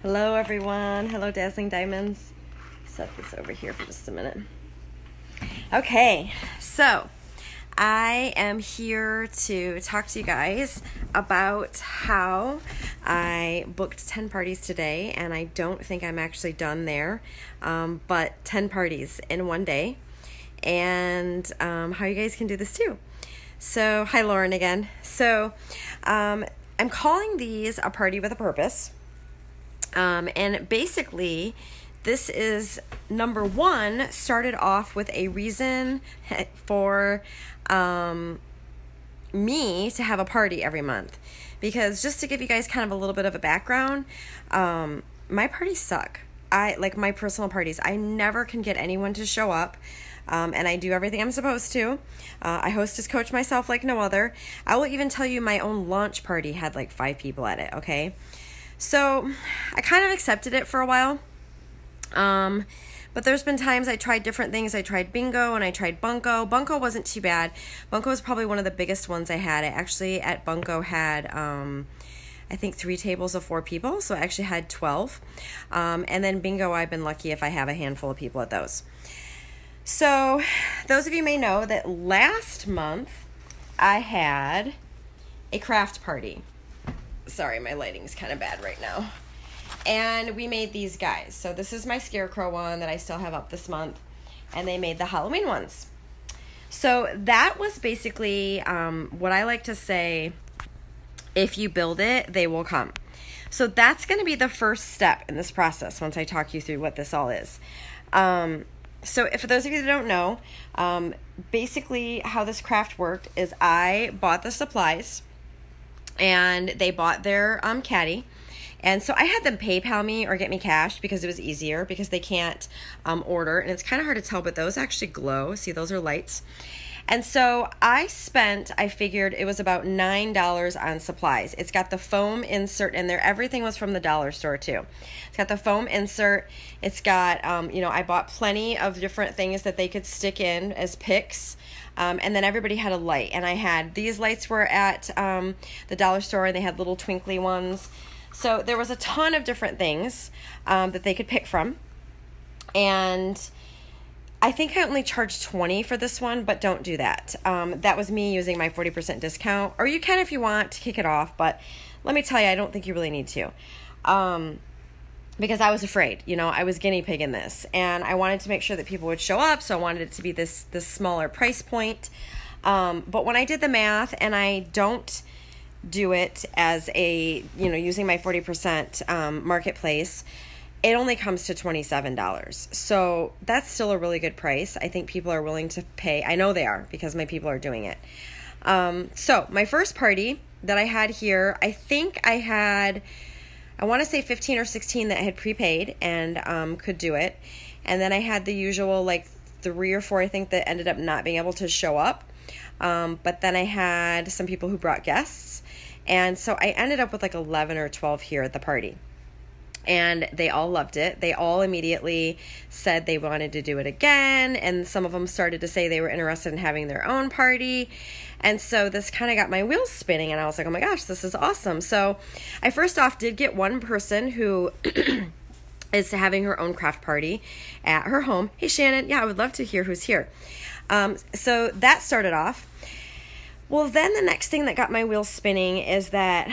Hello everyone. Hello Dazzling Diamonds. Set this over here for just a minute. Okay, so I am here to talk to you guys about how I booked 10 parties today, and I don't think I'm actually done there, but 10 parties in one day, and how you guys can do this too. So, hi Lauren again. So, I'm calling these a party with a purpose. And basically, this is number one, started off with a reason for me to have a party every month. Because just to give you guys kind of a little bit of a background, my parties suck. My personal parties, I never can get anyone to show up. And I do everything I'm supposed to. I hostess coach myself like no other. I will even tell you my own launch party had like 5 people at it, okay? So I kind of accepted it for a while. But there's been times I tried different things. I tried bingo and I tried bunko. Bunko wasn't too bad. Bunko was probably one of the biggest ones I had. I actually at bunko had, I think 3 tables of 4 people. So I actually had 12. And then bingo, I've been lucky if I have a handful of people at those. So those of you may know that last month I had a craft party. Sorry, my lighting's kind of bad right now. And we made these guys. So this is my scarecrow one that I still have up this month. And they made the Halloween ones. So that was basically what I like to say, if you build it, they will come. So that's going to be the first step in this process once I talk you through what this all is. So for those of you that don't know, basically how this craft worked is I bought the supplies. And they bought their caddy. And so I had them PayPal me or get me cash because it was easier, because they can't order. And it's kind of hard to tell, but those actually glow. See, those are lights. And so I figured it was about $9 on supplies. It's got the foam insert in there. Everything was from the dollar store too. It's got the foam insert. It's got, I bought plenty of different things that they could stick in as picks. And then everybody had a light. And I had, these lights were at the dollar store, and they had little twinkly ones. So there was a ton of different things that they could pick from. And I think I only charged $20 for this one, but don't do that. That was me using my 40% discount. Or you can if you want to kick it off, but let me tell you, I don't think you really need to. Because I was afraid, I was guinea pig in this, and I wanted to make sure that people would show up, so I wanted it to be this smaller price point. But when I did the math, and I don't do it as a, using my 40% marketplace, it only comes to $27. So that's still a really good price. I think people are willing to pay. I know they are, because my people are doing it. So my first party that I had here, I think I want to say 15 or 16 that had prepaid and could do it. And then I had the usual 3 or 4, I think, that ended up not being able to show up. But then I had some people who brought guests. And so I ended up with 11 or 12 here at the party. And they all loved it. They all immediately said they wanted to do it again. And some of them started to say they were interested in having their own party. And so this kind of got my wheels spinning. And I was like, oh my gosh, this is awesome. So I first off did get one person who is having her own craft party at her home. Hey, Shannon. Yeah, I would love to hear who's here. So that started off. Well, then the next thing that got my wheels spinning is that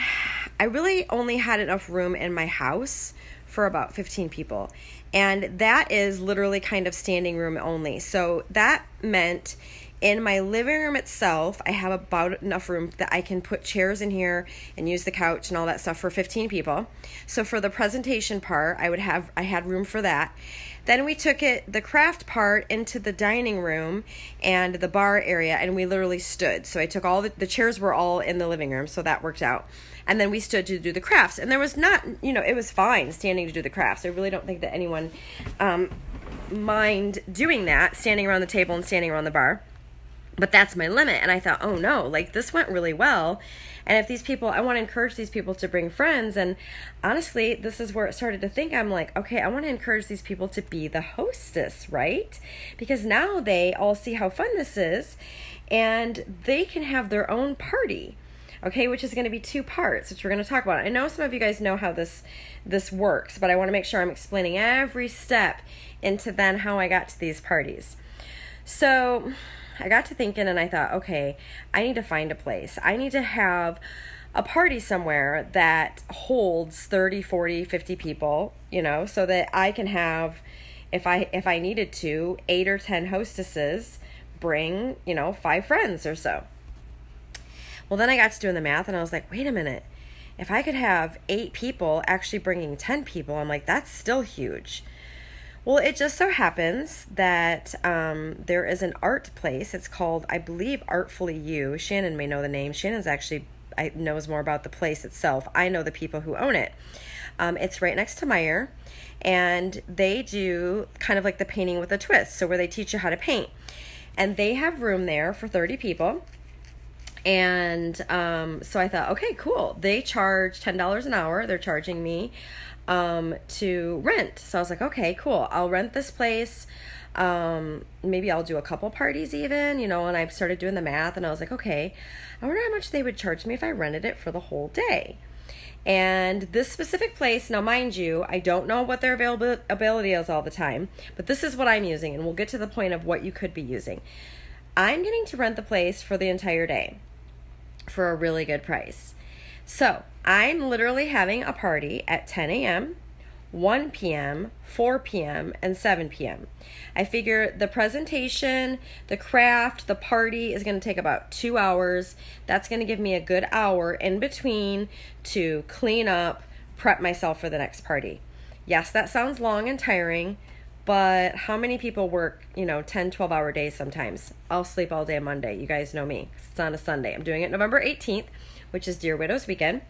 I really only had enough room in my house for about 15 people. And that is literally kind of standing room only. So that meant in my living room itself, I have about enough room that I can put chairs in here and use the couch and all that stuff for 15 people. So for the presentation part, I had room for that. Then we took the craft part into the dining room and the bar area, and we literally stood. So I took all the chairs were all in the living room, so that worked out. And then we stood to do the crafts. And there was not, it was fine standing to do the crafts. I really don't think that anyone mind doing that, standing around the table and standing around the bar. But that's my limit. And I thought, oh no, this went really well. And if these people, I want to encourage these people to bring friends. And honestly, this is where it started to think, I'm like, okay, I want to encourage these people to be the hostess, right? Because now they all see how fun this is and they can have their own party. okay, which is going to be 2 parts, which we're going to talk about. I know some of you guys know how this works, but I want to make sure I'm explaining every step into then how I got to these parties. So I got to thinking and I thought, okay, I need to find a place. I need to have a party somewhere that holds 30, 40, 50 people, so that I can have, if I needed to, 8 or 10 hostesses bring, 5 friends or so. Well, then I got to doing the math and I was like, wait a minute. If I could have 8 people actually bringing 10 people, I'm like, that's still huge. Well, it just so happens that there is an art place. It's called, I believe, Artfully You. Shannon may know the name. Shannon's actually knows more about the place itself. I know the people who own it. It's right next to Meijer, and they do kind of like the painting with a twist, so where they teach you how to paint. And they have room there for 30 people. And so I thought, okay, cool. They charge $10 an hour. They're charging me to rent. So I was like, okay, cool. I'll rent this place. Maybe I'll do a couple parties even, and I started doing the math and I was like, okay, I wonder how much they would charge me if I rented it for the whole day. And this specific place, now mind you, I don't know what their availability is all the time, but this is what I'm using, and we'll get to the point of what you could be using. I'm getting to rent the place for the entire day for a really good price. So I'm literally having a party at 10 a.m., 1 p.m., 4 p.m., and 7 p.m. I figure the presentation, the craft, the party is going to take about 2 hours. That's going to give me a good hour in between to clean up, prep myself for the next party. Yes, that sounds long and tiring, but how many people work, 10, 12-hour days sometimes? I'll sleep all day Monday. You guys know me. It's on a Sunday. I'm doing it November 18th, which is Dear Widows weekend.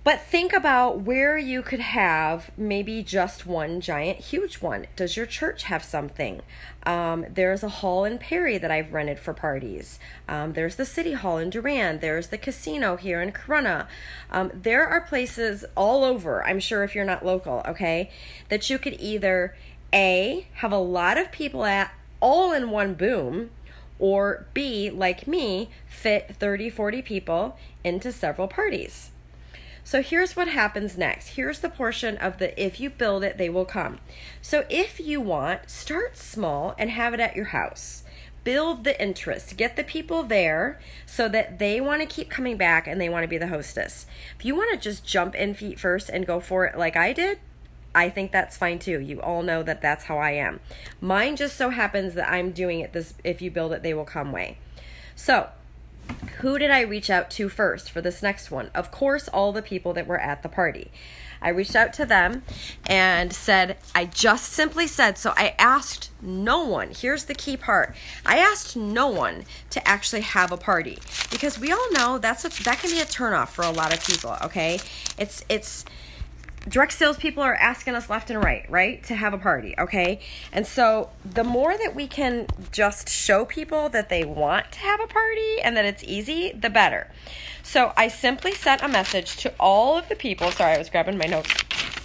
But think about where you could have maybe just one giant, huge one. Does your church have something? There's a hall in Perry that I've rented for parties. There's the City Hall in Durand. There's the casino here in Corunna. There are places all over, I'm sure if you're not local, okay, that you could either A, have a lot of people at all in one boom, or B, like me, fit 30, 40 people into several parties. So here's what happens next. Here's the portion of the if you build it, they will come. So if you want, start small and have it at your house. Build the interest. Get the people there so that they want to keep coming back and they want to be the hostess. If you want to just jump in feet first and go for it like I did, I think that's fine too. You all know that that's how I am. Mine just so happens that I'm doing it this if you build it, they will come way. So who did I reach out to first for this next one? Of course, all the people that were at the party. I reached out to them and said, I just simply said, so I asked no one. Here's the key part. I asked no one to actually have a party because we all know that can be a turnoff for a lot of people, okay? It's direct sales people are asking us left and right, to have a party, okay? And so the more that we can just show people that they want to have a party and that it's easy, the better. So I simply sent a message to all of the people, sorry, I was grabbing my notes,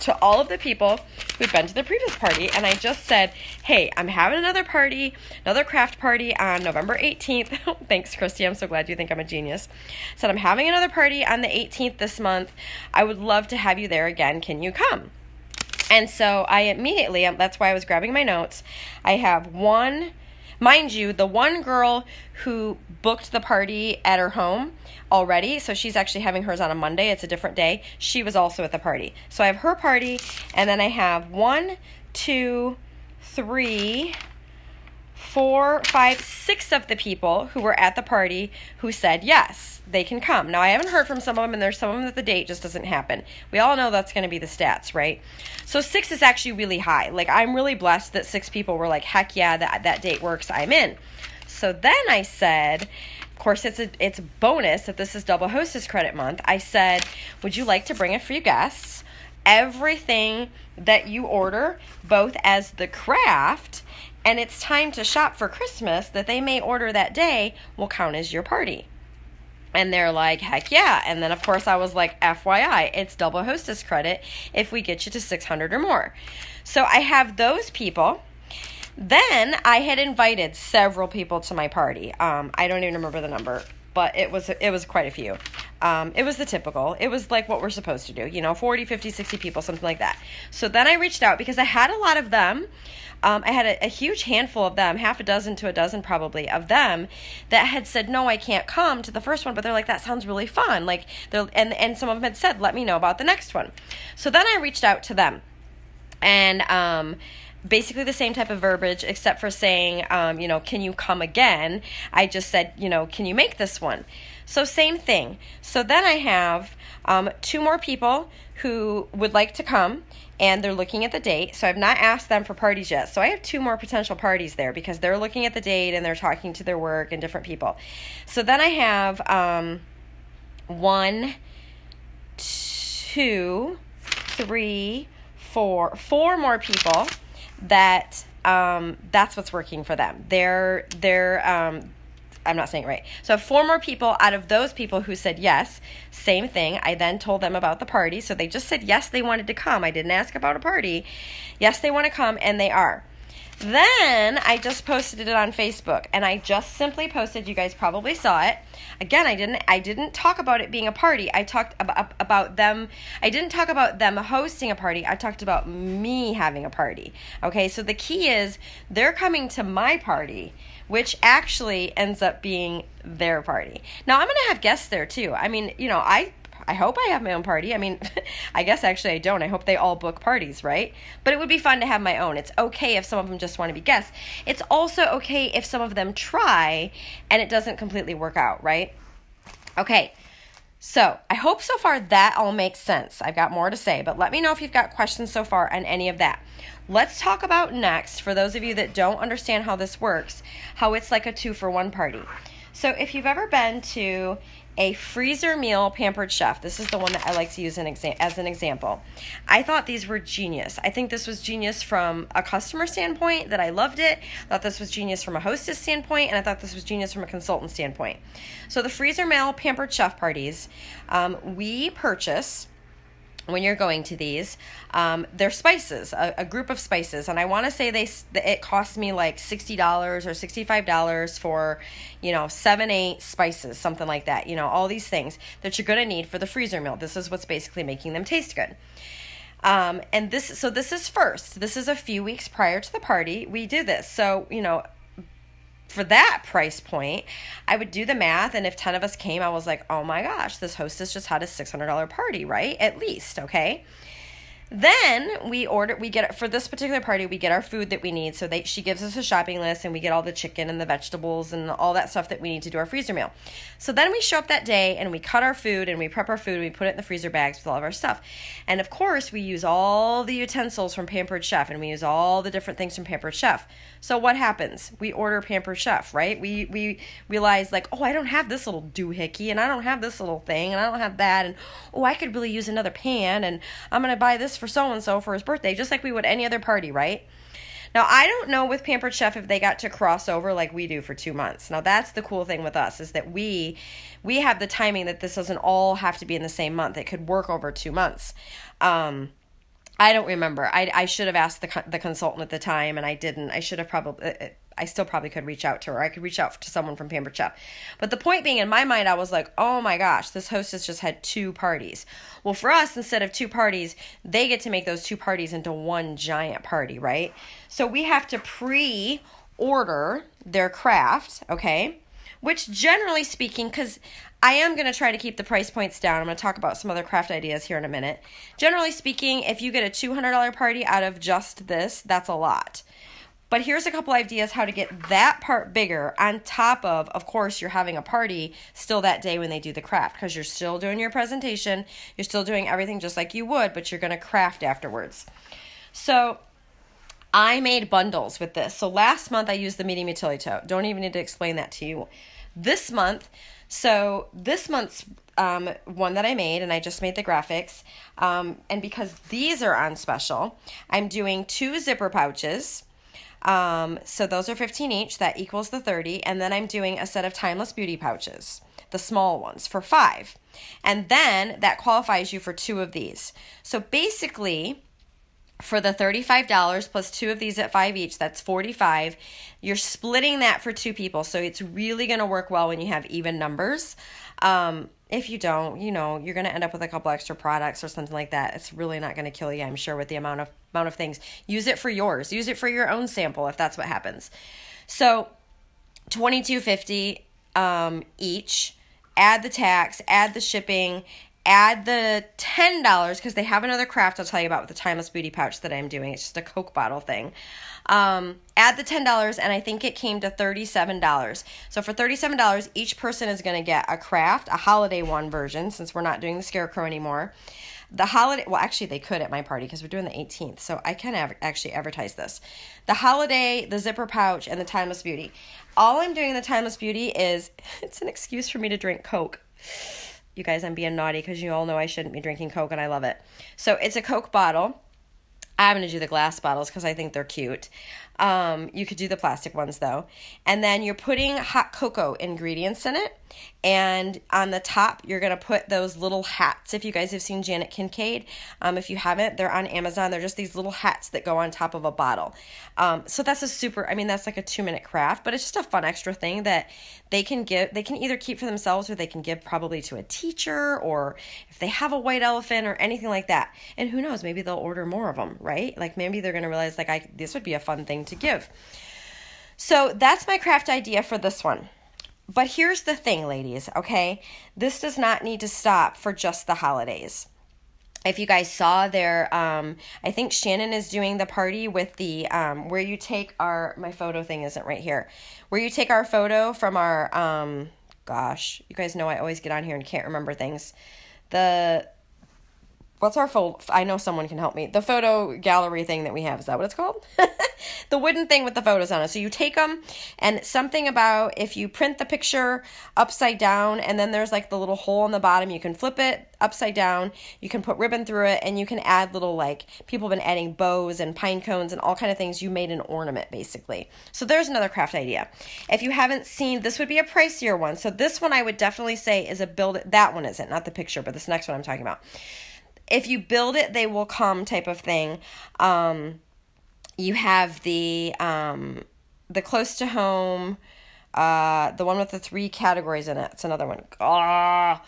to all of the people who'd been to the previous party, and I just said, hey, I'm having another party, another craft party on November 18th. Thanks, Christy. I'm so glad you think I'm a genius. Said, I'm having another party on the 18th this month. I would love to have you there again. Can you come? And so I immediately, that's why I was grabbing my notes, I have one, mind you, the one girl who booked the party at her home already, so she's actually having hers on a Monday, it's a different day, she was also at the party. So I have her party, and then I have 1, 2, 3, 4, 5, 6 of the people who were at the party who said yes, they can come. Now I haven't heard from some of them, and there's some of them that the date just doesn't happen. We all know that's going to be the stats, right? So 6 is actually really high. Like, I'm really blessed that 6 people were like, heck yeah, that date works, I'm in. So then I said, of course, it's a bonus if this is double hostess credit month. I said, would you like to bring a few guests? Everything that you order, both as the craft and it's time to shop for Christmas that they may order that day, will count as your party. And they're like, heck yeah. And then, of course, I was like, FYI, it's double hostess credit if we get you to 600 or more. So I have those people. Then I had invited several people to my party. I don't even remember the number. but it was quite a few. It was the typical. It was like what we're supposed to do, 40, 50, 60 people, something like that. So then I reached out because I had a lot of them. I had a huge handful of them, half a dozen to a dozen probably of them, that had said, no, I can't come to the first one, but they're like, that sounds really fun. Like, and some of them had said, let me know about the next one. So then I reached out to them, and basically the same type of verbiage, except for saying, can you come again? I just said, can you make this one? So same thing. So then I have 2 more people who would like to come, and they're looking at the date. So I've not asked them for parties yet. So I have 2 more potential parties there because they're looking at the date and they're talking to their work and different people. So then I have 1, 2, 3, 4 more people that that's what's working for them. They're I'm not saying it right. So I have 4 more people out of those people who said yes. Same thing. I then told them about the party. So they just said yes, they wanted to come. I didn't ask about a party. Yes, they want to come, and they are. Then I just posted it on Facebook, and I just simply posted, you guys probably saw it. Again, I didn't talk about it being a party. I talked about them. I didn't talk about them hosting a party. I talked about me having a party. Okay, so the key is they're coming to my party, which actually ends up being their party. Now, I'm going to have guests there too. I mean, I hope I have my own party. I mean, I guess actually I don't. I hope they all book parties, right? But it would be fun to have my own. It's okay if some of them just want to be guests. It's also okay if some of them try and it doesn't completely work out, right? Okay, so I hope so far that all makes sense. I've got more to say, but let me know if you've got questions so far on any of that. Let's talk about next, for those of you that don't understand how this works, how it's like a 2-for-1 party. So if you've ever been to a freezer meal Pampered Chef, this is the one that I like to use as an example. I thought these were genius. I think this was genius from a customer standpoint, that I loved it. I thought this was genius from a hostess standpoint, and I thought this was genius from a consultant standpoint. So the freezer meal Pampered Chef parties, we purchase, when you're going to these, they're spices, a group of spices. And I want to say it cost me like $60 or $65 for, 7, 8 spices, something like that. All these things that you're going to need for the freezer meal. This is what's basically making them taste good. And this is first. This is a few weeks prior to the party. We do this. So, for that price point, I would do the math, and if 10 of us came, I was like, oh my gosh, this hostess just had a $600 party, right? At least, okay? Then for this particular party, we get our food that we need. So she gives us a shopping list, and we get all the chicken and the vegetables and all that stuff that we need to do our freezer meal. So then we show up that day, and we cut our food, and we prep our food, and we put it in the freezer bags with all of our stuff. And of course, we use all the utensils from Pampered Chef, and we use all the different things from Pampered Chef. So what happens? We order Pampered Chef, right? We realize, like, oh, I don't have this little doohickey, and I don't have this little thing, and I don't have that, and oh, I could really use another pan, and I'm going to buy this for so-and-so for his birthday, just like we would any other party, right? Now, I don't know with Pampered Chef if they got to cross over like we do for 2 months. Now, that's the cool thing with us, is that we have the timing that this doesn't all have to be in the same month. It could work over 2 months. I don't remember. I should have asked the consultant at the time, and I didn't. I still probably could reach out to her. I could reach out to someone from Pampered Chef. But the point being, in my mind, I was like, oh my gosh, this hostess just had 2 parties. Well, for us, instead of 2 parties, they get to make those 2 parties into one giant party, right? So we have to pre-order their craft, okay? Which, generally speaking, because I am going to try to keep the price points down. I'm going to talk about some other craft ideas here in a minute. Generally speaking, if you get a $200 party out of just this, that's a lot. But here's a couple ideas how to get that part bigger on top of course, you're having a party still that day when they do the craft, because you're still doing your presentation. You're still doing everything just like you would, but you're going to craft afterwards. So I made bundles with this. So last month I used the medium utility tote. Don't even need to explain that to you. This month's one that I made, and I just made the graphics, and because these are on special, I'm doing 2 zipper pouches. So those are 15 each, that equals the 30, and then I'm doing a set of Timeless Beauty pouches, the small ones, for 5. And then that qualifies you for 2 of these. So basically, for the $35 plus 2 of these at $5 each, that's $45. You're splitting that for 2 people, so it's really going to work well when you have even numbers. If you don't, you're going to end up with a couple extra products or something like that. It's really not going to kill you, I'm sure, with the amount of things. Use it for yours. Use it for your own sample if that's what happens. So $22.50 each. Add the tax, add the shipping, add the $10 because they have another craft I'll tell you about with the Timeless Beauty pouch that I'm doing. It's just a Coke bottle thing. Add the $10 and I think it came to $37. So for $37, each person is going to get a craft, a holiday one version since we're not doing the Scarecrow anymore. The holiday, well, actually they could at my party because we're doing the 18th, so I can actually advertise this. The holiday, the zipper pouch, and the Timeless Beauty. All I'm doing in the Timeless Beauty is, it's an excuse for me to drink Coke. You guys, I'm being naughty because you all know I shouldn't be drinking Coke and I love it. So it's a Coke bottle. I'm going to do the glass bottles because I think they're cute. You could do the plastic ones though. And then you're putting hot cocoa ingredients in it. And on the top, you're going to put those little hats. If you guys have seen Janet Kincaid, if you haven't, they're on Amazon. They're just these little hats that go on top of a bottle. So that's that's like a 2-minute craft, but it's just a fun extra thing that they can either keep for themselves or they can give probably to a teacher or if they have a white elephant or anything like that. And who knows, maybe they'll order more of them, right? Like maybe they're going to realize this would be a fun thing to give. So that's my craft idea for this one. But here's the thing, ladies, okay? This does not need to stop for just the holidays. If you guys saw there, I think Shannon is doing the party with the, where you take my photo thing isn't right here, where you take our photo from our, gosh, you guys know I always get on here and can't remember things. What's our photo? I know someone can help me. The photo gallery thing that we have, is that what it's called? The wooden thing with the photos on it. So you take them and something about if you print the picture upside down and then there's like the little hole in the bottom, you can flip it upside down, you can put ribbon through it, and you can add little people have been adding bows and pine cones and all kind of things. You made an ornament basically. So there's another craft idea. If you haven't seen, this would be a pricier one. So this one I would definitely say is that one isn't, not the picture, but this next one I'm talking about. If you build it, they will come type of thing. You have the close to home, the one with the 3 categories in it. It's another one. I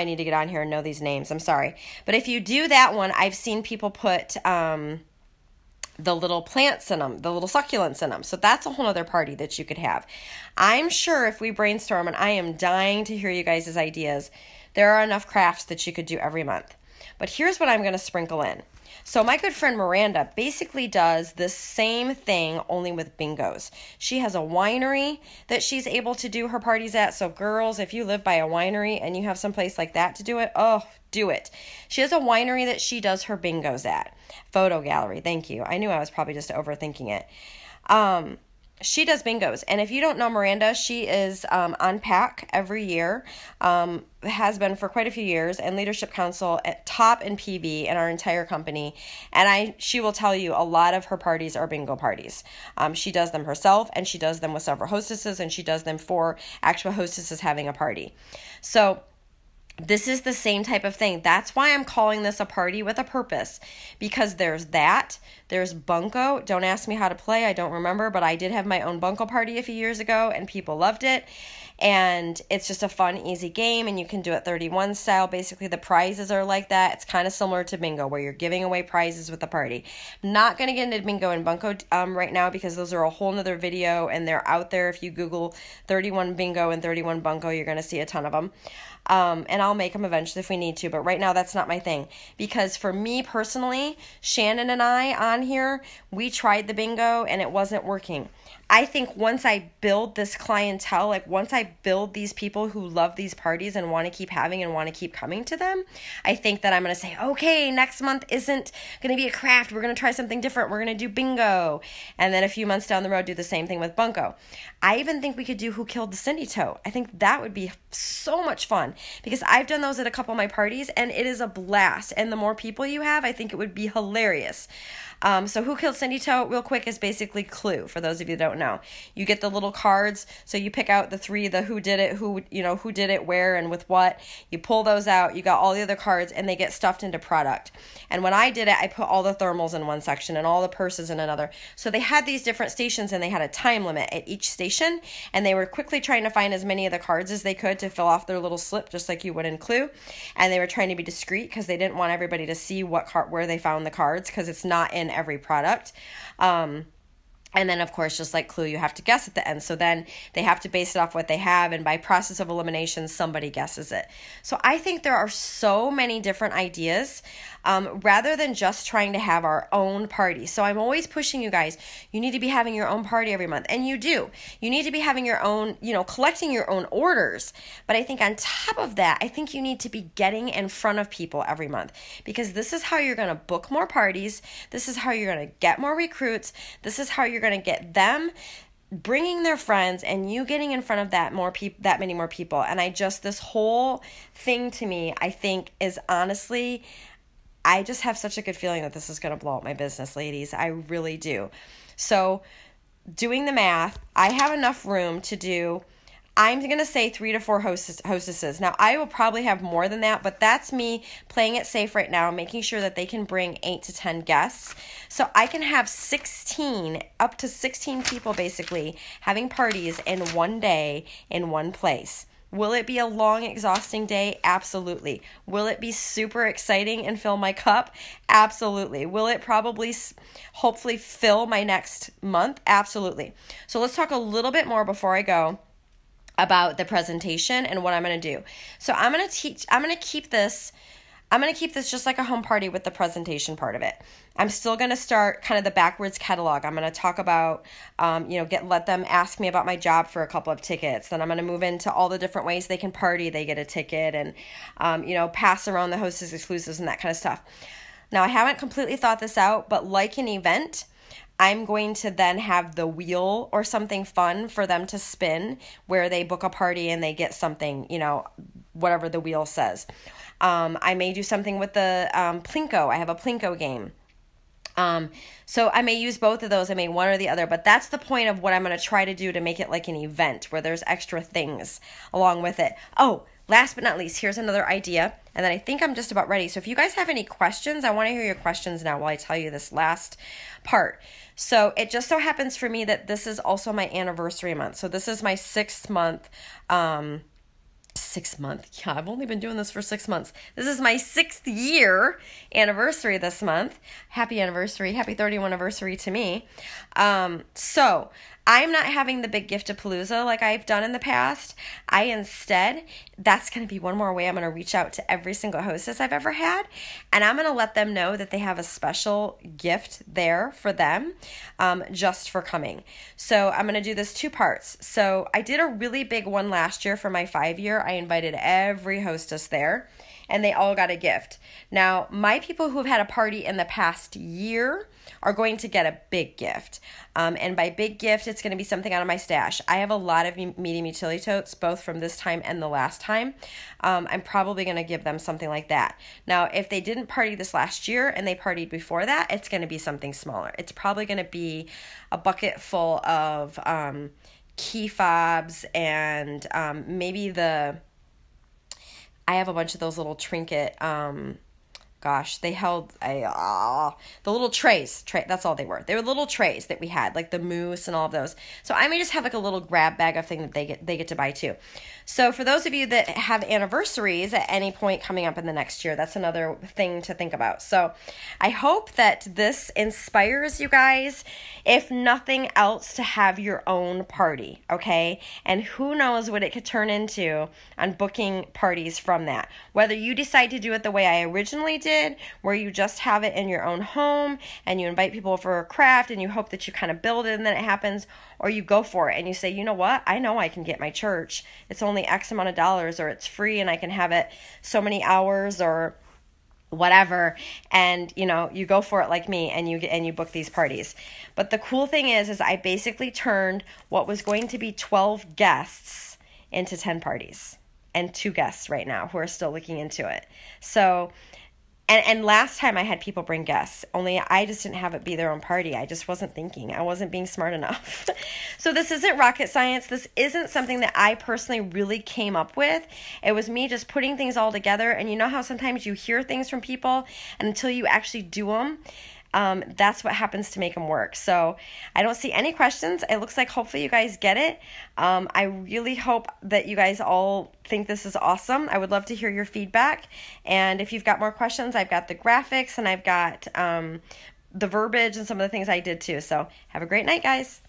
need to get on here and know these names. I'm sorry. But if you do that one, I've seen people put the little plants in them, the little succulents in them. So that's a whole other party that you could have. I'm sure if we brainstorm, and I am dying to hear you guys' ideas, there are enough crafts that you could do every month. But here's what I'm going to sprinkle in. So my good friend Miranda basically does the same thing only with bingos. She has a winery that she's able to do her parties at. So girls, if you live by a winery and you have some place like that to do it, do it. She has a winery that she does her bingos at. Photo gallery, thank you. I knew I was probably just overthinking it. She does bingos. And if you don't know Miranda, she is on PAC every year, has been for quite a few years, and Leadership Council at top in PB in our entire company. And she will tell you a lot of her parties are bingo parties. She does them herself, and she does them with several hostesses, and she does them for actual hostesses having a party. So this is the same type of thing. That's why I'm calling this a party with a purpose, because there's Bunko. Don't ask me how to play. I don't remember, but I did have my own Bunko party a few years ago and people loved it. And it's just a fun, easy game, and you can do it 31 style. Basically, the prizes are like that. It's kind of similar to bingo, where you're giving away prizes with the party. Not going to get into bingo and Bunko right now, because those are a whole nother video, and they're out there. If you Google 31 bingo and 31 Bunko, you're going to see a ton of them. And I'll make them eventually if we need to, but right now that's not my thing. Because for me personally, Shannon and I on here, we tried the bingo and it wasn't working. I think once I build this clientele, once I build these people who love these parties and want to keep having and want to keep coming to them, I think that I'm going to say, okay, next month isn't going to be a craft. We're going to try something different. We're going to do bingo. And then a few months down the road, do the same thing with Bunko. I even think we could do Who Killed the Cindy Tote. I think that would be so much fun. fun, because I've done those at a couple of my parties and it is a blast. And the more people you have, I think it would be hilarious. So Who Killed Cindy Toe, real quick, is basically Clue, for those of you that don't know. You get the little cards, so you pick out the three, the who did it, who did it, where, and with what. You pull those out, you got all the other cards, and they get stuffed into product. And when I did it, I put all the thermals in one section and all the purses in another. So they had these different stations, and they had a time limit at each station, and they were quickly trying to find as many of the cards as they could to fill off their little slip, just like you would in Clue. And they were trying to be discreet because they didn't want everybody to see where they found the cards, because it's not in every product. And then, of course, just like Clue, you have to guess at the end. So then they have to base it off what they have, and by process of elimination, somebody guesses it. So I think there are so many different ideas, rather than just trying to have our own party. So I'm always pushing you guys, you need to be having your own party every month. And you do. You need to be having your own, collecting your own orders. But I think on top of that, I think you need to be getting in front of people every month, because this is how you're going to book more parties. This is how you're going to get more recruits. This is how you're going to get them bringing their friends and you getting in front of that many more people. And this whole thing to me, I think, is honestly, I just have such a good feeling that this is going to blow up my business, ladies. I really do. So doing the math, I have enough room to do, I'm going to say 3 to 4 hostesses. Now, I will probably have more than that, but that's me playing it safe right now, making sure that they can bring 8 to 10 guests. So I can have up to 16 people basically having parties in one day in one place. Will it be a long, exhausting day? Absolutely. Will it be super exciting and fill my cup? Absolutely. Will it hopefully fill my next month? Absolutely. So let's talk a little bit more before I go about the presentation and what I'm going to do. So I'm going to keep this just like a home party with the presentation part of it. I'm still going to start kind of the backwards catalog. I'm going to talk about, let them ask me about my job for a couple of tickets. Then I'm going to move into all the different ways they can party. They get a ticket and, pass around the hostess exclusives and that kind of stuff. Now, I haven't completely thought this out, but like an event, I'm going to then have the wheel or something fun for them to spin where they book a party and they get something, whatever the wheel says. I may do something with the Plinko. I have a Plinko game. So I may use both of those. I may one or the other, but that's the point of what I'm going to try to do to make it like an event where there's extra things along with it. Oh, last but not least, here's another idea, and then I think I'm just about ready. So if you guys have any questions, I want to hear your questions now while I tell you this last part. So it just so happens for me that this is also my anniversary month. So this is my 6th month. 6 month. Yeah, I've only been doing this for 6 months. This is my 6th year anniversary this month. Happy anniversary. Happy 31st anniversary to me. So I'm not having the big gift-a-palooza like I've done in the past. That's going to be one more way I'm going to reach out to every single hostess I've ever had, and I'm going to let them know that they have a special gift there for them just for coming. So I'm going to do this 2 parts. So I did a really big one last year for my 5-year. I invited every hostess there, and they all got a gift. Now, my people who have had a party in the past year are going to get a big gift. And by big gift, it's going to be something out of my stash. I have a lot of medium utility totes, both from this time and the last time. I'm probably going to give them something like that. Now, if they didn't party this last year and they partied before that, it's going to be something smaller. It's probably going to be a bucket full of key fobs and maybe I have a bunch of those little trinket, they held the little trays. That's all they were. They were little trays that we had, like the mousse and all of those. So I may just have like a little grab bag of thing that they get to buy too. So for those of you that have anniversaries at any point coming up in the next year, that's another thing to think about. So I hope that this inspires you guys, if nothing else, to have your own party, okay? And who knows what it could turn into on booking parties from that. Whether you decide to do it the way I originally did, where you just have it in your own home and you invite people for a craft and you hope that you kind of build it and then it happens, or you go for it and you say, you know what, I know I can get my church. It's only X amount of dollars, or it's free and I can have it so many hours or whatever, and you go for it like me and you book these parties. But the cool thing is I basically turned what was going to be 12 guests into 10 parties. and 2 guests right now who are still looking into it. So, and last time I had people bring guests, only I just didn't have it be their own party. I just wasn't thinking. I wasn't being smart enough. So this isn't rocket science. This isn't something that I personally really came up with. It was me just putting things all together. And you know how sometimes you hear things from people, and until you actually do them, that's what happens to make them work. So I don't see any questions. It looks like hopefully you guys get it. I really hope that you guys all think this is awesome. I would love to hear your feedback. And if you've got more questions, I've got the graphics and I've got the verbiage and some of the things I did too. So have a great night, guys.